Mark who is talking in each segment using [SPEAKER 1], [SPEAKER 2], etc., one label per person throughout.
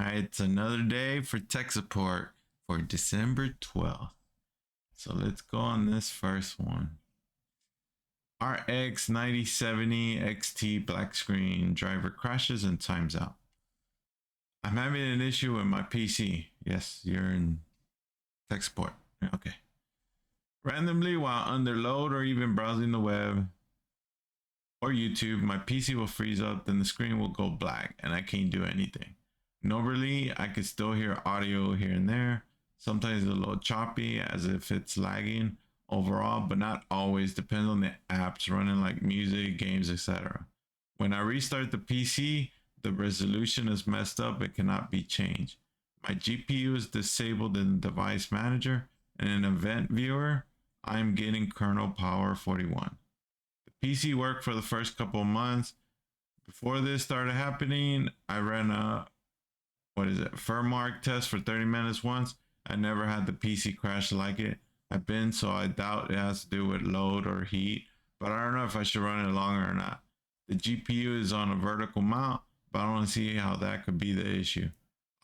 [SPEAKER 1] right, it's another day for tech support for December 12th. So let's go on this first one. RX 9070 XT black screen driver crashes and times out. I'm having an issue with my PC. Yes, you're in tech support. Okay. Randomly while under load or even browsing the web or YouTube, my PC will freeze up, then the screen will go black and I can't do anything. Normally, I can still hear audio here and there. Sometimes a little choppy as if it's lagging overall, but not always. Depends on the apps running like music, games, etc. When I restart the PC, the resolution is messed up. It cannot be changed. My GPU is disabled in the device manager, and in event viewer, I'm getting kernel power 41. The PC worked for the first couple of months. Before this started happening, I ran a firmware test for 30 minutes once. I never had the PC crash like it. I've been, so I doubt it has to do with load or heat, but I don't know if I should run it longer or not. The GPU is on a vertical mount, but I don't see how that could be the issue.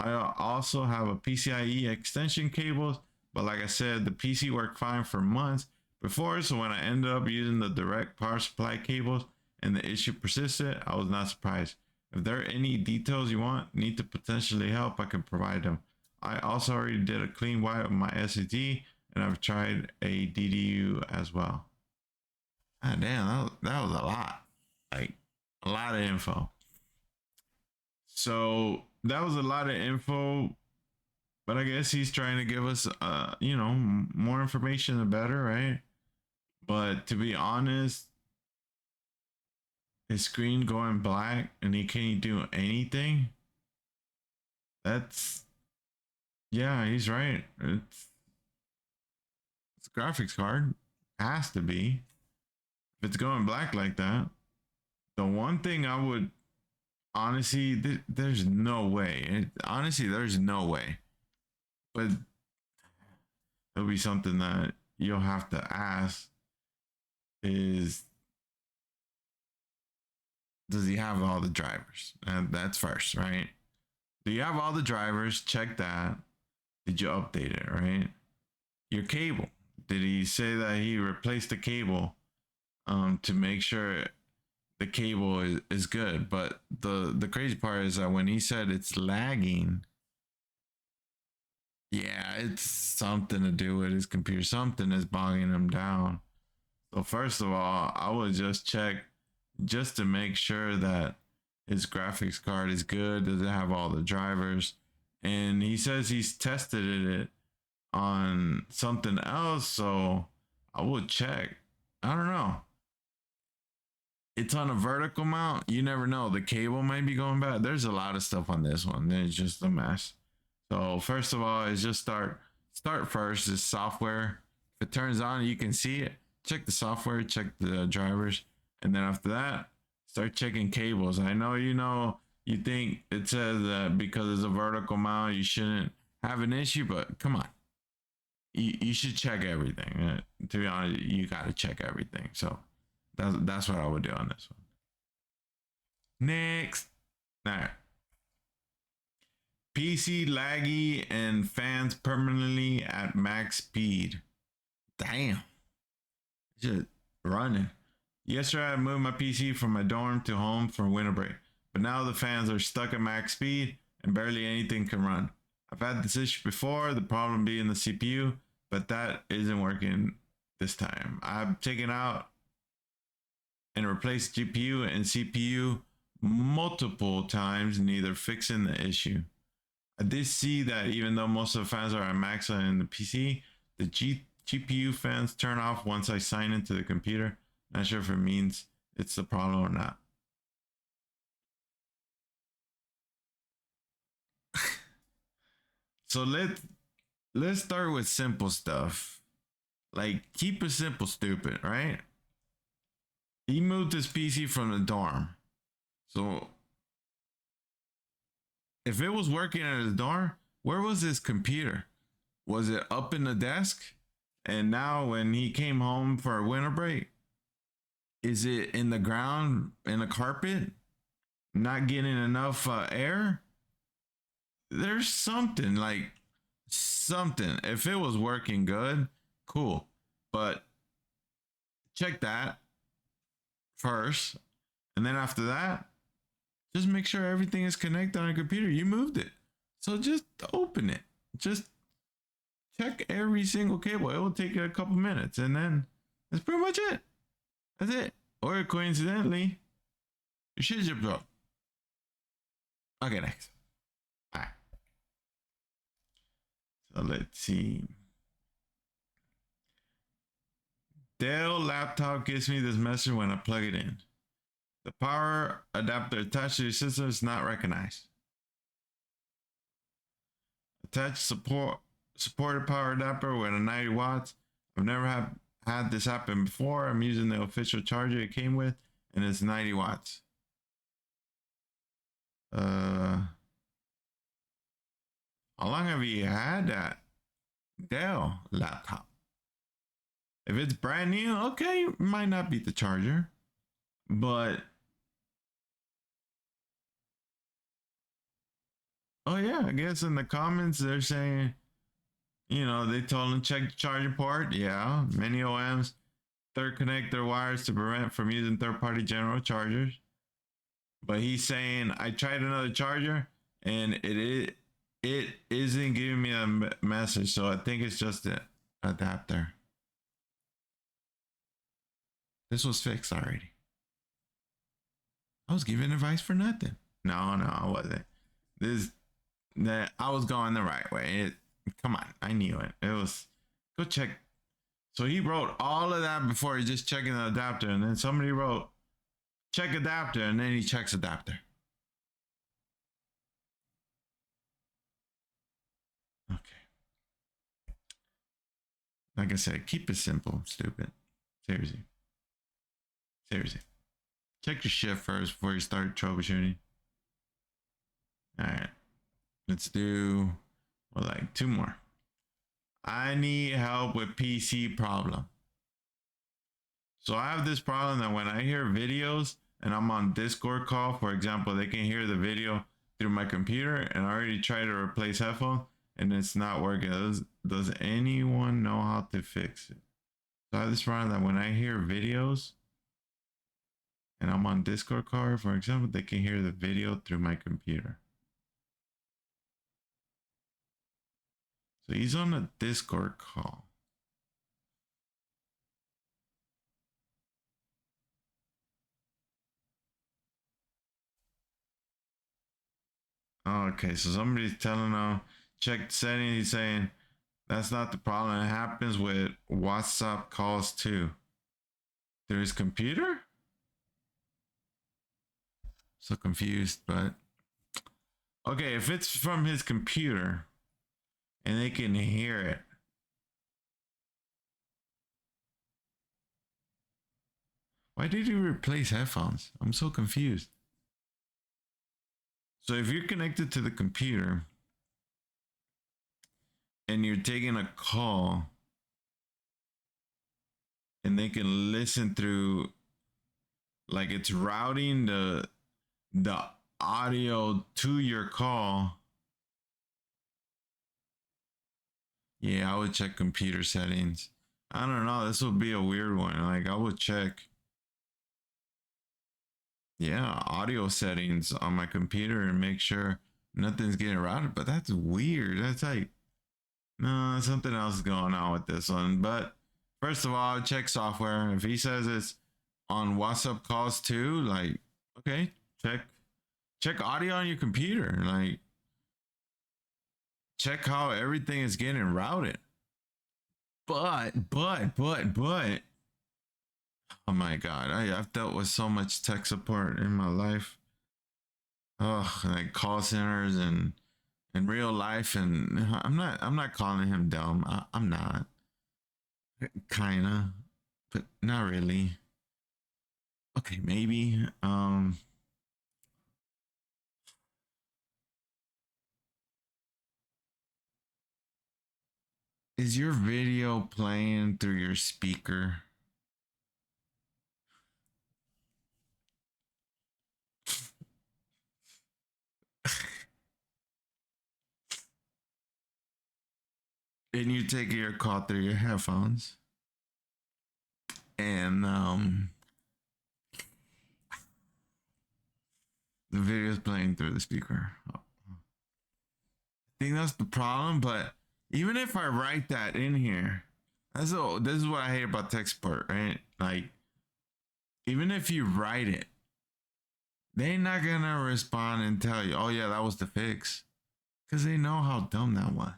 [SPEAKER 1] I also have a PCIe extension cables, but like I said, the PC worked fine for months before, so when I ended up using the direct power supply cables and the issue persisted, I was not surprised. If there are any details you need to potentially help, I can provide them. I also already did a clean wipe of my SSD, and I've tried a DDU as well. Ah, damn, that was a lot. Like, a lot of info. So, that was a lot of info, but I guess he's trying to give us, more information the better, right? But to be honest, his screen going black and he can't do anything. Yeah, he's right. It's a graphics card. Has to be. If it's going black like that. The one thing I would honestly, there's no way. Honestly, there's no way. But it'll be something that you'll have to ask is, does he have all the drivers? And that's first, right? Do you have all the drivers? Check that. Did you update it, right? Your cable. Did he say that he replaced the cable to make sure the cable is good? But the crazy part is that when he said it's lagging, yeah, it's something to do with his computer. Something is bogging him down. So first of all, I would just check just to make sure that his graphics card is good. Does it have all the drivers? And he says he's tested it on something else, so I would check. I don't know. It's on a vertical mount. You never know. The cable might be going bad. There's a lot of stuff on this one. It's just a mess. So first of all, is just start first is software. If it turns on, you can see it. Check the software, check the drivers, and then after that, start checking cables. I know you think it says that because it's a vertical mount, you shouldn't have an issue, but come on. You should check everything. To be honest, you got to check everything. So that's what I would do on this one. Next. All right. PC laggy and fans permanently at max speed. Damn. Just running. Yesterday I moved my PC from my dorm to home for winter break, but now the fans are stuck at max speed and barely anything can run. I've had this issue before, the problem being the CPU, but that isn't working this time. I've taken out and replaced GPU and CPU multiple times, neither fixing the issue. I did see that even though most of the fans are at max in the PC, the GPU fans turn off once I sign into the computer. Not sure if it means it's the problem or not. So let's start with simple stuff. Like, keep it simple, stupid, right? He moved his PC from the dorm. So if it was working at his dorm, where was his computer? Was it up in the desk? And now when he came home for a winter break, is it in the ground, in the carpet, not getting enough air? there's something like something. If it was working good, cool. But check that first. And then after that, just make sure everything is connected on your computer. You moved it. So just open it. Just check every single cable. It will take you a couple minutes. And then that's pretty much it. That's it. Or coincidentally, your shit just broke. Okay, next. All right. So let's see. Dell laptop gives me this message when I plug it in. The power adapter attached to your system is not recognized. Attach supported power adapter with a 90 watts. I've never had this happen before. I'm using the official charger it came with, and it's 90 watts. How long have you had that Dell laptop? If it's brand new, okay, it might not be the charger, but oh yeah, I guess in the comments they're saying, they told them check the charging port. Yeah, many OEMs third connect their wires to prevent from using third-party general chargers. But he's saying I tried another charger and it isn't giving me a message, so I think it's just the adapter. This was fixed already. I was giving advice for nothing. No, I wasn't. I was going the right way. Come on, I knew it. It was go check. So he wrote all of that before he just checking the adapter, and then somebody wrote check adapter, and then he checks adapter. Okay. Like I said, keep it simple, stupid. Seriously. Seriously. Check your shit first before you start troubleshooting. Alright. Let's do like two more. I need help with PC problem. So I have this problem that when I hear videos and I'm on Discord call, for example, they can hear the video through my computer, and I already tried to replace headphone and it's not working. Does anyone know how to fix it? So I have this problem that when I hear videos and I'm on Discord call, for example, they can hear the video through my computer. So he's on a Discord call. Okay, so somebody's telling him check settings. He's saying that's not the problem. It happens with WhatsApp calls too. Through his computer? So confused, but okay, if it's from his computer and they can hear it, why did you replace headphones? I'm so confused. So if you're connected to the computer and you're taking a call and they can listen through, like it's routing the audio to your call. Yeah, I would check computer settings. I don't know, this would be a weird one. Like I would check, yeah, audio settings on my computer and make sure nothing's getting routed. But that's weird. That's like, no, something else is going on with this one. But first of all, check software. If he says it's on WhatsApp calls too, like, okay, check audio on your computer. Like, check how everything is getting routed. But, oh my God, I've dealt with so much tech support in my life. Oh, like call centers and in real life, and I'm not calling him dumb. I'm not. Kinda, but not really. Okay, maybe. Is your video playing through your speaker? and you take your call through your headphones, and the video is playing through the speaker. I think that's the problem. But even if I write that in here, this is what I hate about TechSupport, right? Like, even if you write it, they're not gonna respond and tell you, "Oh yeah, that was the fix," because they know how dumb that was.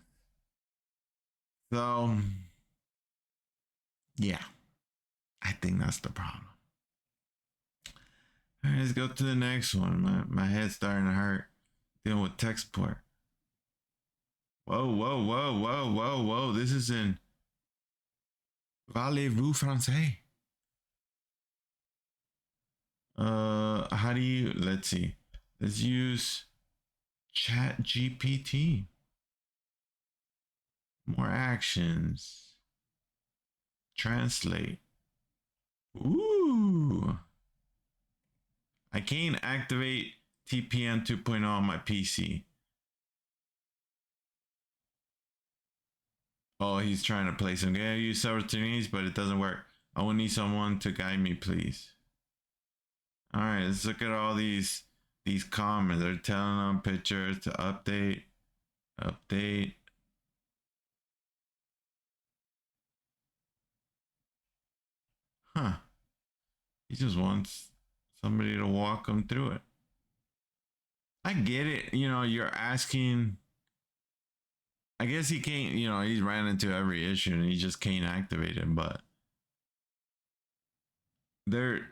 [SPEAKER 1] So, yeah, I think that's the problem. All right, let's go to the next one. My head's starting to hurt dealing with TechSupport. Whoa, whoa, whoa, whoa, whoa, whoa. This is in Parlez-vous français? How do you, let's see. Let's use Chat GPT. More actions. Translate. Ooh. I can't activate TPM 2.0 on my PC. Oh, he's trying to play some game. I use several techniques, but it doesn't work. I will need someone to guide me, please. All right, let's look at all these comments. They're telling them pictures to update. Huh. He just wants somebody to walk him through it. I get it. You know, you're asking. I guess he can't, you know, he's ran into every issue and he just can't activate it. But there,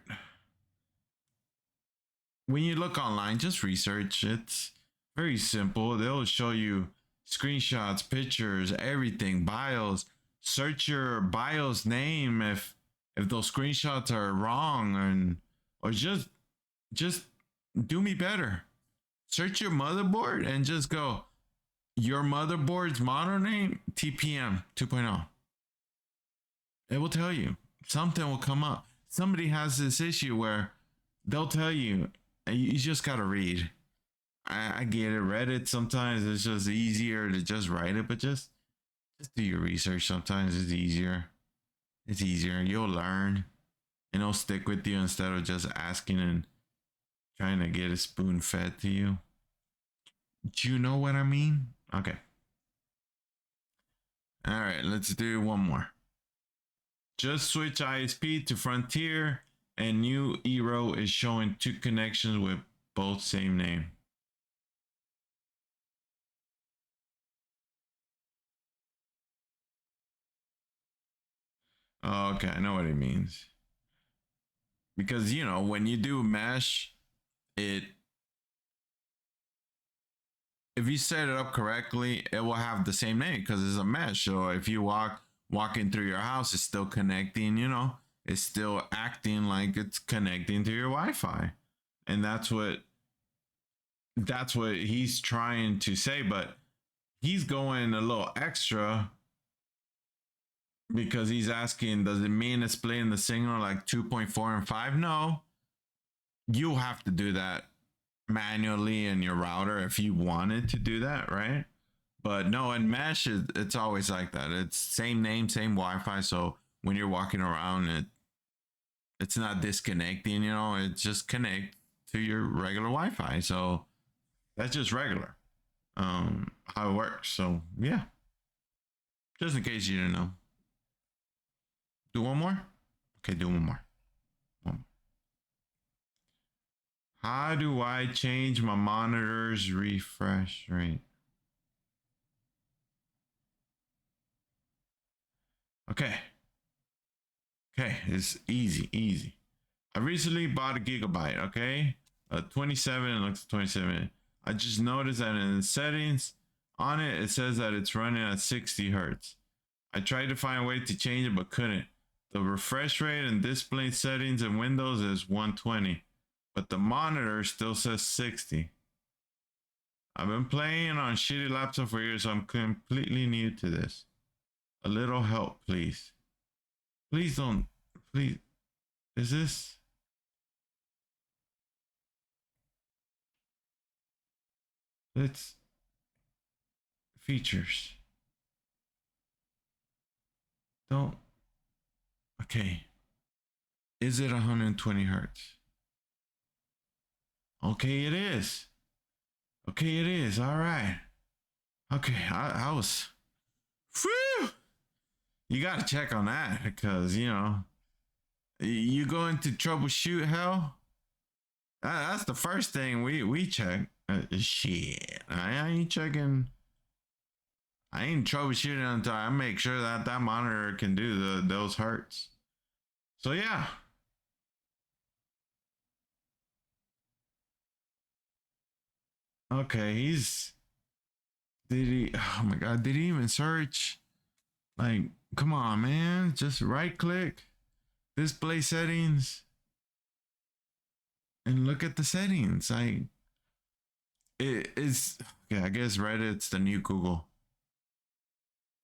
[SPEAKER 1] when you look online, just research. It's very simple. They'll show you screenshots, pictures, everything, bios. Search your bios name if those screenshots are wrong, and or just do me better. Search your motherboard and just go your motherboard's model name TPM 2.0. It will tell you. Something will come up. Somebody has this issue where they'll tell you, and you just gotta read. I get it. Reddit sometimes it's just easier to just write it, but just do your research. Sometimes it's easier. It's easier. You'll learn, and it'll stick with you instead of just asking and trying to get a spoon fed to you. Do you know what I mean? Okay. All right, let's do one more. Just switch ISP to Frontier, and new Eero is showing 2 connections with both same name. Oh, okay, I know what it means. Because, you know, when you do mesh, it if you set it up correctly, it will have the same name because it's a mesh. So if you walking through your house, it's still connecting, you know, it's still acting like it's connecting to your Wi-Fi. And that's what he's trying to say, but he's going a little extra because he's asking, does it mean it's splitting the signal like 2.4 and 5? No. You have to do that manually in your router if you wanted to do that, right? But no, in mesh, it's always like that. It's same name, same Wi-Fi. So when you're walking around, it's not disconnecting. You know, it just connect to your regular Wi-Fi. So that's just regular. How it works. So yeah, just in case you didn't know. Do one more. Okay, do one more. How do I change my monitor's refresh rate? Okay. Okay, it's easy. I recently bought a gigabyte, okay? 27, it looks 27. I just noticed that in the settings on it, it says that it's running at 60 hertz. I tried to find a way to change it, but couldn't. The refresh rate and display settings in Windows is 120, but the monitor still says 60. I've been playing on shitty laptop for years, so I'm completely new to this. A little help, please. Please don't, please. Is this? Let's features. Don't. Okay. Is it 120 hertz? Okay, it is. Okay, it is. All right. Okay, I was. Whew! You got to check on that because, you know, you go into troubleshoot hell. That's the first thing we check. Shit, I ain't checking. I ain't troubleshooting until I make sure that that monitor can do those hertz. So yeah. Okay, he's did he? Oh my god, did he even search? Like, come on, man, just right click, display settings, and look at the settings. Like, it is. Okay, I guess Reddit's the new Google,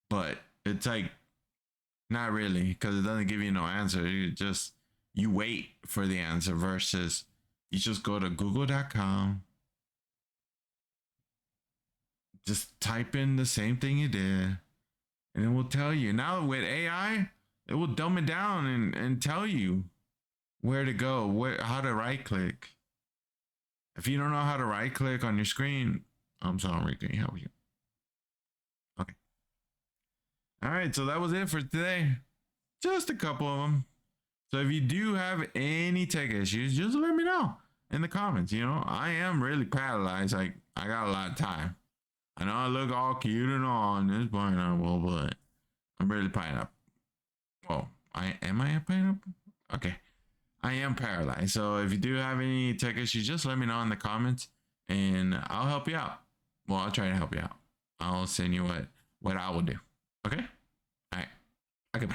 [SPEAKER 1] but it's like not really because it doesn't give you no answer. You wait for the answer versus you just go to google.com, just type in the same thing you did, and it will tell you. Now with AI, it will dumb it down and tell you where to go, how to right click. If you don't know how to right click on your screen, I'm sorry, can you help you? Okay. All right, so that was it for today. Just a couple of them. So if you do have any tech issues, just let me know in the comments. You know, I am really paralyzed. Like, I got a lot of time. I know I look all cute and all on this pineapple, but I'm really pineapple. Well, I a pineapple? Okay. I am paralyzed. So if you do have any tech issues, just let me know in the comments and I'll help you out. Well, I'll try to help you out. I'll send you what I will do. Okay? All right. Okay, bye.